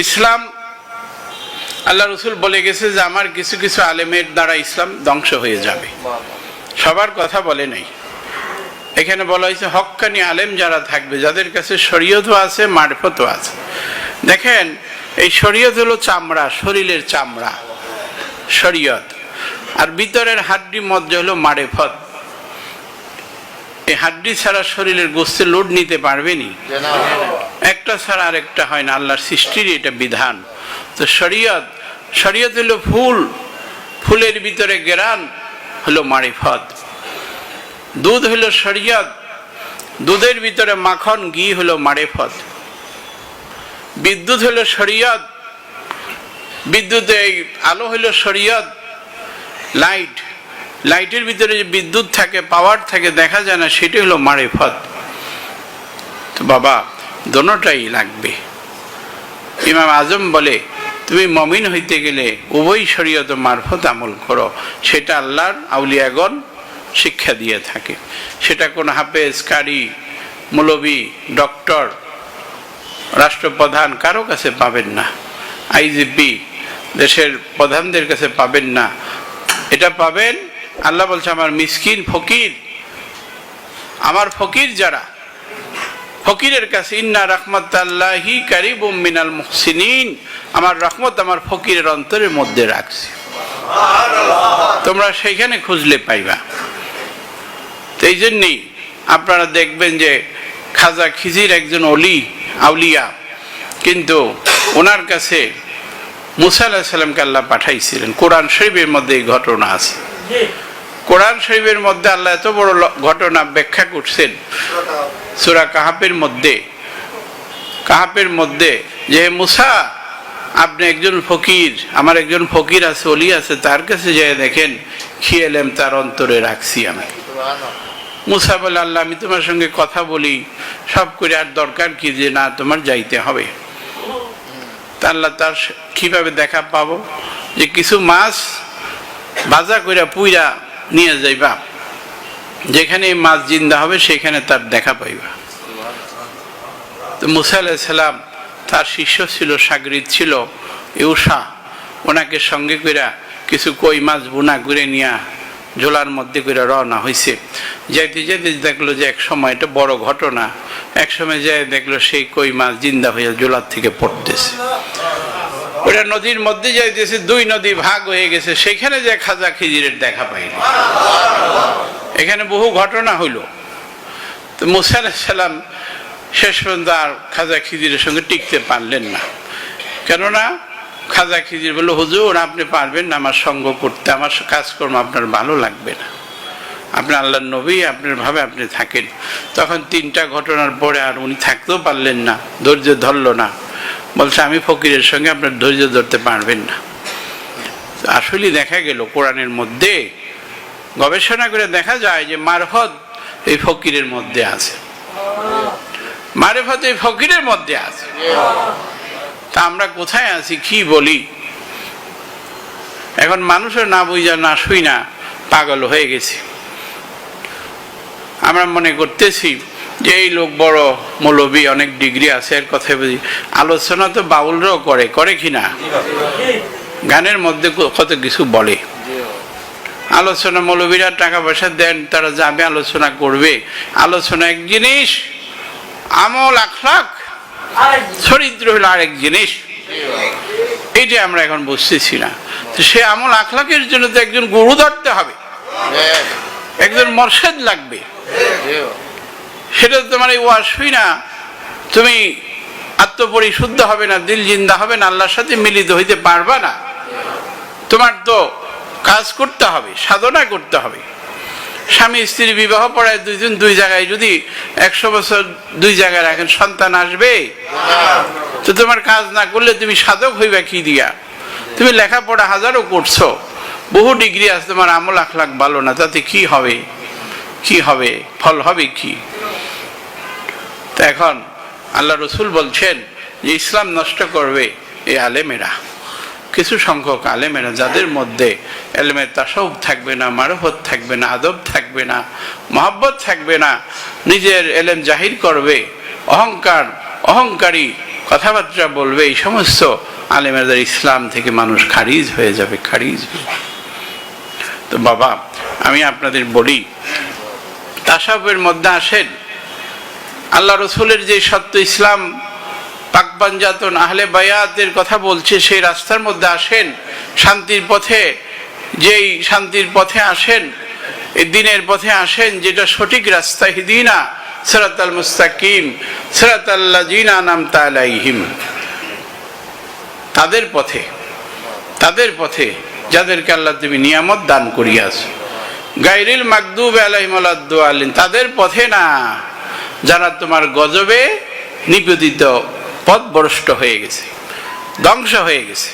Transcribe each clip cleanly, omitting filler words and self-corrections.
ইসলাম আল্লাহ রসুল বলে গেছে যে আমার কিছু কিছু আলেমের দ্বারা ইসলাম ধ্বংস হয়ে যাবে। সবার কথা বলে নাই, এখানে বলা হয়েছে হক্কানি আলেম যারা থাকবে, যাদের কাছে শরীয়তও আছে মারফতও আছে। দেখেন, এই শরীয়ত হলো চামড়া, শরীরের চামড়া শরীয়ত, আর ভিতরের হাড্ডি মধ্যে হলো মারেফত। এই হাড্ডি ছাড়া শরীরের গোস্তে লোড নিতে পারবেনি, একটা ছাড়া আরেকটা হয় না, আল্লাহর সৃষ্টির এটা বিধান। তো শরীয়ত হলো ফুল, ফুলের ভিতরে গেরান হলো মারিফত। দুধ হলো শরীয়ত, দুধের ভিতরে মাখন ঘি হলো মারিফত। বিদ্যুৎ হলো শরীয়ত, বিদ্যুতে আলো হলো শরীয়ত। লাইটের ভিতরে যে বিদ্যুৎ থাকে, পাওয়ার থাকে, দেখা যায় না, সেটি হলো মারিফত। তো বাবা, দোনোটাই লাগবে। ইমাম আজম বলে তুমি মমিন হইতে গেলে উভয় শরীয়ত মারফত আমল করো, সেটা আল্লাহর আউলিয়াগণ শিক্ষা দিয়ে থাকে। সেটা কোন হাফেজ, কারি, মৌলবি, ডক্টর, রাষ্ট্রপ্রধান কারো কাছে পাবেন না, আইজিপি দেশের প্রধানদের কাছে পাবেন না। এটা পাবেন, আল্লাহ বলছে আমার মিসকিন ফকির, আমার ফকির যারা, ফকিরের কাছে ইন্না রাহমাতাল্লাহি কারিবুম মিনাল মুহসিনিন, আমার রহমত আমার ফকিরের অন্তরের মধ্যে রাখছি, তোমরা সেইখানে খুঁজলে পাইবা। তো এই জন্যই আপনারা দেখবেন যে খাজা খিজির একজন আউলিয়া, কিন্তু ওনার কাছে মুসা আলাইহিস সালামকে আল্লাহ পাঠাইছিলেন। কোরআন শরীফের মধ্যে এই ঘটনা আছে। কোরআন শরীফের মধ্যে আল্লাহ এত বড় ঘটনা ব্যাখ্যা করছেন সূরা কাহাফের মধ্যে যে মুসা, আপনি একজন ফকির, আমার একজন ফকির আছে, ওলি আছে, তার কাছে যেয়ে দেখেন কি এলেম তার অন্তরে রাখছি আমি। মুসা বলে আল্লাহ আমি তোমার সঙ্গে কথা বলি সব করে, আর দরকার কি যে না তোমার যাইতে হবে। তা আল্লাহ তার কিভাবে দেখা পাবো, যে কিছু মাছ ভাজা কইরা পুইরা নিয়ে যাইবা, যেখানে এই মাছ জিন্দা হবে সেখানে তার দেখা পাইবা। তো মুসা আলাইহিস সালাম, তার শিষ্য ছিল, সাগরিদ ছিল ইউশা, ওনাকে সঙ্গে কইরা কিছু কই মাছ বুনা করে নিয়া ঝোলার মধ্যে করে রওনা হয়েছে। যাইতে যেতে দেখলো যে এক সময় এটা বড় ঘটনা, এক সময় যাই দেখলো সেই কই মাছ জিন্দা হয়ে ঝোলার থেকে পড়তেছে। ওটা নদীর মধ্যে যাইতেছে, দুই নদী ভাগ হয়ে গেছে, সেখানে যে খাজা খিজিরের দেখা পাইল। এখানে বহু ঘটনা হইল। তো মুসা আলাইহিস সালাম শেষ পর্যন্ত আর খাজা খিজিরের সঙ্গে টিকতে পারলেন না। কেননা খাজা খিজির বলল, হুজুর আপনি পারবেন না আমার সঙ্গ করতে, আমার কাজকর্ম আপনার ভালো লাগবে না, আপনি আল্লাহর নবী, আপনার ভাবে আপনি থাকেন। তখন তিনটা ঘটনার পরে আর উনি থাকতেও পারলেন না, ধৈর্য ধরল না, বলছে আমি ফকিরের সঙ্গে আপনার ধৈর্য ধরতে পারবেন না। আসলে দেখা গেল কোরআনের মধ্যে গবেষণা করে দেখা যায় যে মারফত এই ফকিরের মধ্যে আছে, মারফত এই ফকিরের মধ্যে আছে। তা আমরা কোথায় আছি, কি বলি? এখন মানুষের না বুঝা না শুই না পাগল হয়ে গেছি। আমরা মনে করতেছি যে এই লোক বড় মৌলবী, অনেক ডিগ্রি আছে, এর কথা বুঝি। আলোচনা তো বাউলরাও করে কিনা, গানের মধ্যে কত কিছু বলে। আলোচনা মৌলবীরা টাকা পয়সা দেন, তারা যাবে আলোচনা করবে। আলোচনা এক জিনিস, আমল আখলাক চরিত্র হলো আরেক জিনিস। এইটা আমরা এখন বুঝতেছি না। তো সে আমল আখলাকের জন্য তো একজন গুরু ধরতে হবে, একজন মর্শেদ লাগবে। সেটা তোমার এই ওয়াজ শুই না তুমি আত্মপরিশুদ্ধ হবে না, দিল জিন্দা হবে না, আল্লাহর সাথে মিলিত হইতে পারবা না। তোমার তো কাজ করতে হবে, সাধনা করতে হবে। স্বামী স্ত্রী বিবাহ পড়ায় দুইজন দুই জায়গায় যদি 100 বছর দুই জায়গায় রাখেন, সন্তান আসবে? তো তোমার কাজ না করলে তুমি সাধক হইবা কি দিয়া? তুমি লেখাপড়া হাজারও করছো, বহু ডিগ্রি আছে, তোমার আমল আখলাক ভালো না, তাতে কি হবে? ফল হবে কি? তো এখন আল্লাহ রসুল বলছেন যে ইসলাম নষ্ট করবে এই আলেমেরা, কিছু সংখ্যক আলেমেরা, যাদের মধ্যে এলমে তাসাউফ থাকবে না, মারফত থাকবে না, আদব থাকবে না, মহব্বত থাকবে না, নিজের এলেম জাহির করবে, অহংকারী কথাবার্তা বলবে, এই সমস্ত আলেমেদের ইসলাম থেকে মানুষ খারিজ হয়ে যাবে, খারিজ। তো বাবা, আমি আপনাদের বলি, তাসাউফের মধ্যে আসেন, আল্লাহ রসুলের যে সত্য ইসলাম পাকবাঞ্জাতন আহলে বায়াতের কথা বলছে, সেই রাস্তার মধ্যে আসেন, শান্তির পথে, যেই শান্তির পথে আসেন, এই দিনের পথে আসেন, যেটা সঠিক রাস্তা, হিদিনা সিরাতাল মুস্তাকিম সিরাতাল্লাযিনা আনআমতা আলাইহিম, তাদের পথে যাদেরকে আল্লাহ তুমি নিয়ামত দান করিয়াছ, গায়রিল মাগদুবি আলাইহিম ওয়ালাদ-দাল্লিন, তাদের পথে না যারা তোমার গজবে নিপতিত, পথভ্রষ্ট হয়ে গেছে, ধ্বংস হয়ে গেছে,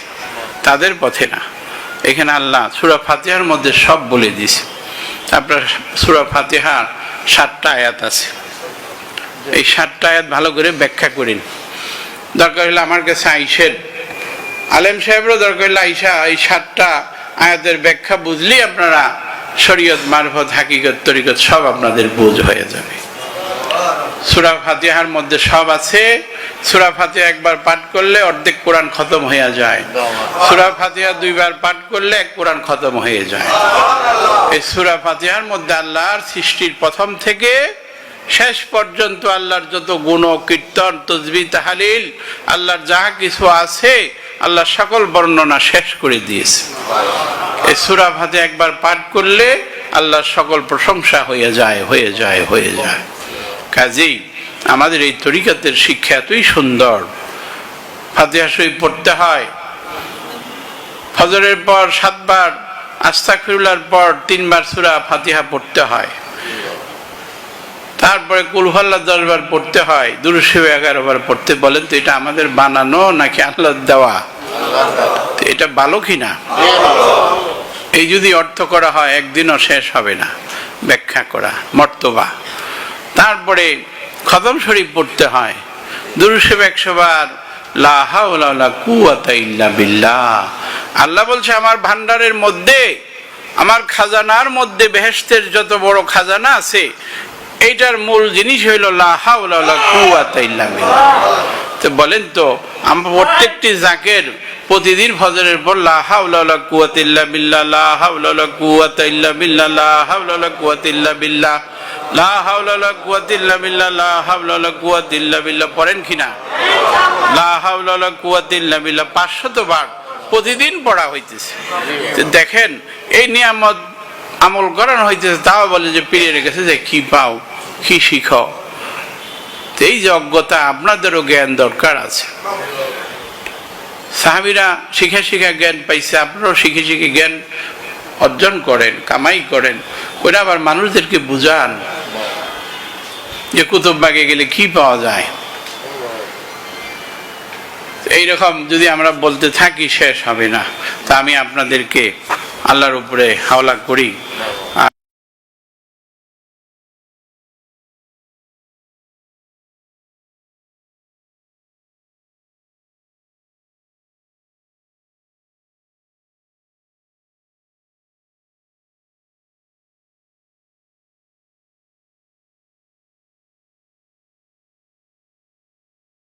তাদের পথে না। এখানে আল্লাহ সূরা ফাতিহার মধ্যে সব বলে দিয়েছে। আপনার সূরা ফাতিহার 7টা আয়াত আছে, এই 7টা আয়াত ভালো করে ব্যাখ্যা করেন। দরকার হলে আমার কাছে আইসেন, আলেম সাহেবরও দরকার হলে আইসা এই 7টা আয়াতের ব্যাখ্যা বুঝলেই আপনারা শরীয়ত, মারফত, হাকিকত, তরিকত সব আপনাদের বুঝ হয়ে যাবে। সূরা ফাতিহার মধ্যে সব আছে। সূরা ফাতিহা একবার পাঠ করলে অর্ধেক কোরআন খতম হয়ে যায়, সূরা ফাতিহা 2 বার পাঠ করলে 1 কোরআন খতম হয়ে যায়। এই সূরা ফাতিহার মধ্যে আল্লাহর সৃষ্টির প্রথম থেকে শেষ পর্যন্ত আল্লাহর যত গুণ, কীর্তন, তাসবিহ, তাহলিল, আল্লাহর যাহা কিছু আছে, আল্লাহ সকল বর্ণনা শেষ করে দিয়েছে। এই সূরা ফাতিহা একবার পাঠ করলে আল্লাহর সকল প্রশংসা হয়ে যায়। কাজেই আমাদের এই তরিকাতের শিক্ষা এতই সুন্দর। ফাতিহা শরীফ পড়তে হয়, ফজরের পর 7 বার, আস্তাগফিরুল্লাহর পর 3 বার সূরা ফাতিহা পড়তে হয়, তারপরে কুল হুয়াল্লাহ 10 বার পড়তে হয়, দুরূদ শরীফ 11 বার পড়তে। বলেন তো এটা আমাদের বানানো নাকি আল্লাহর দেওয়া? এটা ভালো কিনা? এই যদি অর্থ করা হয় একদিনও শেষ হবে না ব্যাখ্যা করা, মর্তবা। তারপরে খতম শরীফ পড়তে হয়, দুরূদ শরীফ 100 বার, লা হাওলা ওয়ালা কুওয়াতা ইল্লা বিল্লাহ। আল্লাহ বলছে আমার ভান্ডারের মধ্যে, আমার খাজানার মধ্যে, বেহেশতের যত বড় খাজানা আছে, এইটার মূল জিনিস হইল লা হাওলা ওয়ালা কুওয়াতা ইল্লা বিল্লাহ। তো বলেন তো, আমরা প্রত্যেকটি জাকের প্রতিদিন ফজরের পর লা হাওলা ওয়ালা কুওয়াতা ইল্লা বিল্লাহ, লা হাওলা ওয়ালা কুওয়াতা ইল্লা বিল্লাহ, লা হাওলা ওয়ালা কুওয়াতা ইল্লা বিল্লাহ, লা হাওলা ওয়ালা কুওয়াতা ইল্লা বিল্লাহ, লা হাওলা ওয়ালা কুওয়াতা ইল্লা বিল্লাহ পড়েন কিনা? লা হাওলা ওয়ালা কুওয়াতা ইল্লা বিল্লাহ 500 বার প্রতিদিন পড়া হইতেছে। দেখেন এই নিয়ামত আমল করানো হইতেছে, তাও বলে যে পীরের কাছে যে কি পাও, কি শিখো। এই যে অজ্ঞতা, আপনাদেরও জ্ঞান দরকার আছে। সাহাবীরা শিখে জ্ঞান পাইছে, আপনারাও শিখে জ্ঞান অর্জন করেন, কামাই করেন, ওরা আবার মানুষদেরকে বুঝান যে কুতুববাগে গেলে কি পাওয়া যায়। এইরকম যদি আমরা বলতে থাকি শেষ হবে না। তা আমি আপনাদেরকে আল্লাহর উপরে হাওলা করি,